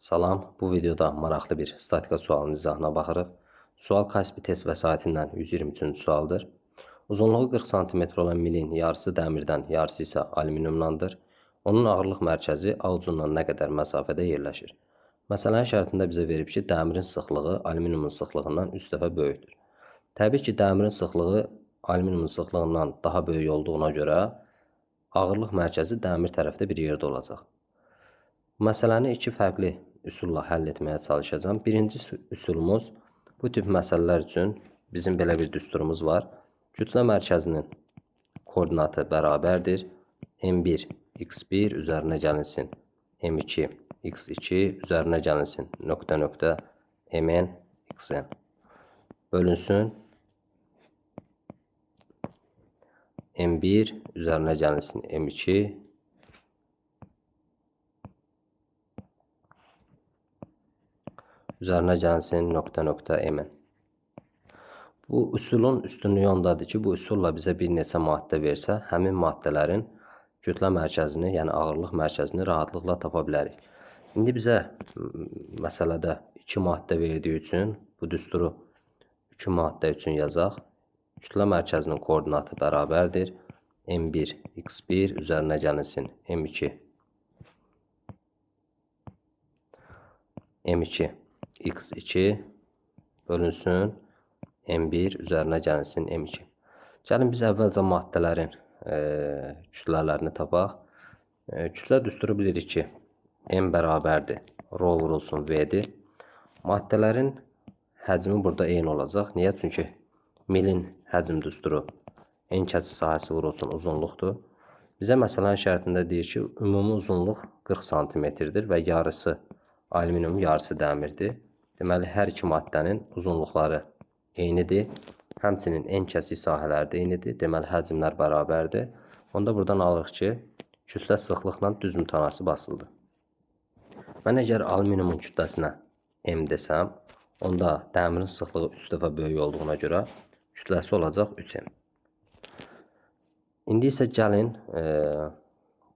Salam, bu videoda maraqlı bir statika sualının izahına baxırıq. Sual Kaspi test vəsaitindən 123-cü sualdır. Uzunluğu 40 sm olan milin yarısı dəmirdən, yarısı isə alüminiumdandır. Onun ağırlıq mərkəzi A ucundan nə qədər məsafədə yerləşir? Məsələnin şərtində bizə verib ki, dəmirin sıxlığı alüminiumun sıxlığından 3 dəfə böyükdür. Təbii ki, dəmirin sıxlığı alüminiumun sıxlığından daha böyük olduğuna görə ağırlıq mərkəzi dəmir tərəfdə bir yerdə olacaq. Məsələni iki fərqli üsulla həll etməyə çalışacağım. Birinci üsulumuz, bu tip məsələlər üçün bizim belə bir düsturumuz var. Kütlə mərkəzinin koordinatı bərabərdir. M1 x1 üzərinə gəlinsin M2 x2 üzərinə gəlinsin nöqtə mn xn bölünsün M1 üzərinə gəlinsin M2 üzərinə gəlsin nöqtə mn. Bu üsulun üstünlüyü ondadır ki, bu üsulla bizə bir neçə maddə versə, həmin maddələrin kütlə mərkəzini, yəni ağırlıq mərkəzini rahatlıqla tapa bilərik. İndi bizə məsələdə 2 maddə verdiyi üçün bu düsturu 2 maddə üçün yazaq. Kütlə mərkəzinin koordinatı bərabərdir. M1 x1 üzərinə gəlinsin M2 x2 bölünsün M1 üzərinə gəlinsin M2. Gəlin biz əvvəlcə maddələrin kütlələrini tapaq. Kütlə düsturu bilirik ki, M bərabərdir, rho vurulsun V'dir. Maddələrin həcmi burada eyni olacaq. Niyə? Çünki milin həcm düsturu en kəsr sahəsi vurulsun uzunluqdur. Bizə məsələnin şərtində deyir ki, ümumi uzunluq 40 cm-dir və yarısı alüminium, yarısı dəmirdir. Deməli, hər iki maddənin uzunluqları eynidir. Həmçinin en kəsik sahələri də eynidir. Deməli, həcmlər bərabərdir. Onda buradan alırıq ki, kütlə sıxlıqla düz mütənasib asılıdır. Mən əgər alüminiumun kütləsinə M desəm, onda dəmirin sıxlığı 3 dəfə böyük olduğuna görə kütləsi olacaq 3M. İndi isə gəlin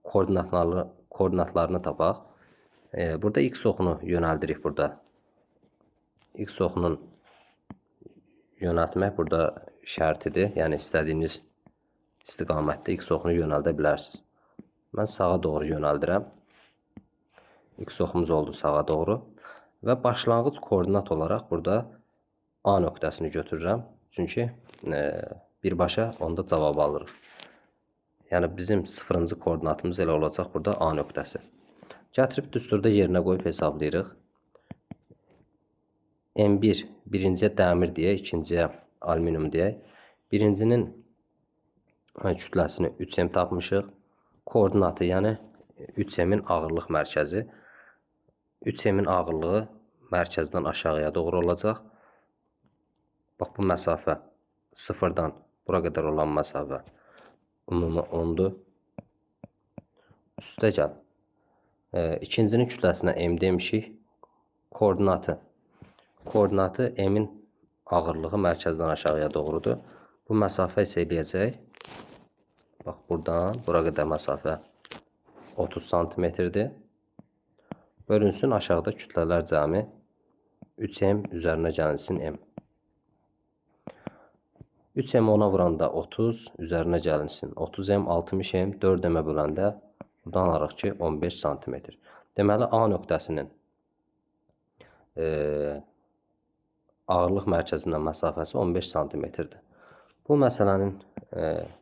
koordinatlarını tapaq. Burada x oxunu yönəldirik burada. X oxunun yönəltmək burada şərtidir. Yəni istədiyiniz istiqamətdə x oxunu yönəldə bilərsiniz. Mən sağa doğru yönəldirəm. X oxumuz oldu sağa doğru. Və başlanğıc koordinat olaraq burada A nöqtəsini götürürəm. Çünki birbaşa onda cavab alırıq. Yəni bizim 0-cı koordinatımız elə olacaq burada A nöqtəsi. Gətirib düsturda yerinə qoyub hesablayırıq. M1 birinciyə dəmir deyək, ikinciyə alüminium deyək. Birincinin kütləsini 3M tapmışıq. Koordinatı, yəni 3M'in ağırlıq mərkəzi. 3M'in ağırlığı mərkəzdən aşağıya doğru olacaq. Bax, bu məsafə 0-dan bura qədər olan məsafə ümumi 10-dur. Üstə gəl. İkincinin kütləsinə M demişik. Koordinatı M-in ağırlığı mərkəzdən aşağıya doğrudur. Bu məsafə isə eləyəcək. Bax, buradan bura qədər məsafə 30 cm-dir. Bölünsün aşağıda kütlələr cəmi 3M üzərinə gəlinsin M. 3M 10-a vuranda 30, üzərinə gəlinsin 30M, 60M, 4M-ə böləndə buradan alırıq ki, 15 cm. Deməli, A nöqtəsinin ağırlıq mərkəzindən məsafəsi 15 cm-dir. Bu məsələnin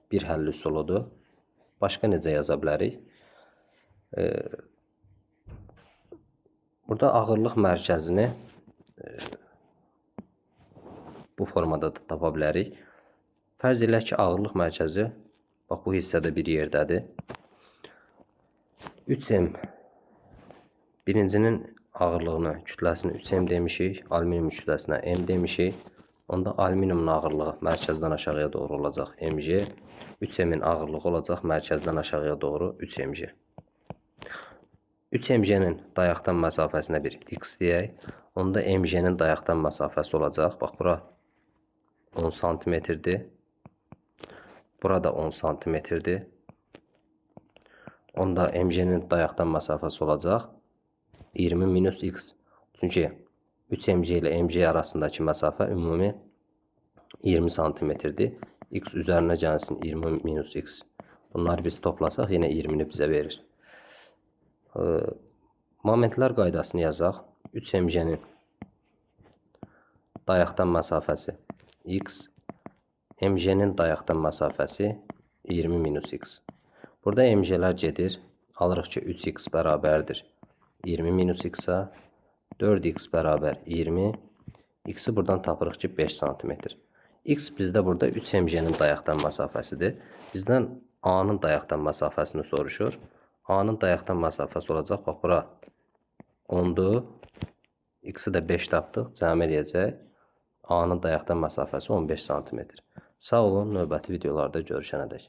bir həll üsuludur. Başqa necə yaza bilərik? Burada ağırlıq mərkəzini bu formada da tapa bilərik. Fərz elə ki, ağırlıq mərkəzi bax, bu hissədə bir yerdədir. 3M birincinin ağırlığını, kütləsini 3M demişik, alüminium kütləsinə M demişik. Onda alüminiumun ağırlığı mərkəzdən aşağıya doğru olacaq Mg. 3M'in ağırlığı olacaq mərkəzdən aşağıya doğru 3Mg. 3Mg-nin dayaqdan məsafəsinə bir x deyək. Onda Mg-nin dayaqdan məsafəsi olacaq. Bax, bura 10 cm-dir. Burada 10 cm-dir. Onda Mg-nin dayaqdan məsafəsi olacaq 20 minus x. Çünki 3 mc ilə mc arasındakı məsafə ümumi 20 santimetrdir. X üzərinə gəlsin 20 minus x. Bunları biz toplasaq yenə 20-ni bizə verir. Momentlər qaydasını yazaq. 3 mc-nin dayaqdan məsafəsi x, mc-nin dayaqdan məsafəsi 20 minus x. Burada mc-lər gedir. Alırıq ki 3x bərabərdir 20 minus x-a, 4x bərabər 20, x-i buradan tapırıq ki 5 santimetr. X bizdə burada 3 mc-nin dayaqdan məsafəsidir. Bizdən A-nın dayaqdan məsafəsini soruşur. A-nın dayaqdan məsafəsi olacaq. Bax, bura 10-dur. X-i də 5 tapdıq. Cəmi eləyəcək. A-nın dayaqdan məsafəsi 15 santimetr. Sağ olun, növbəti videolarda görüşənədək.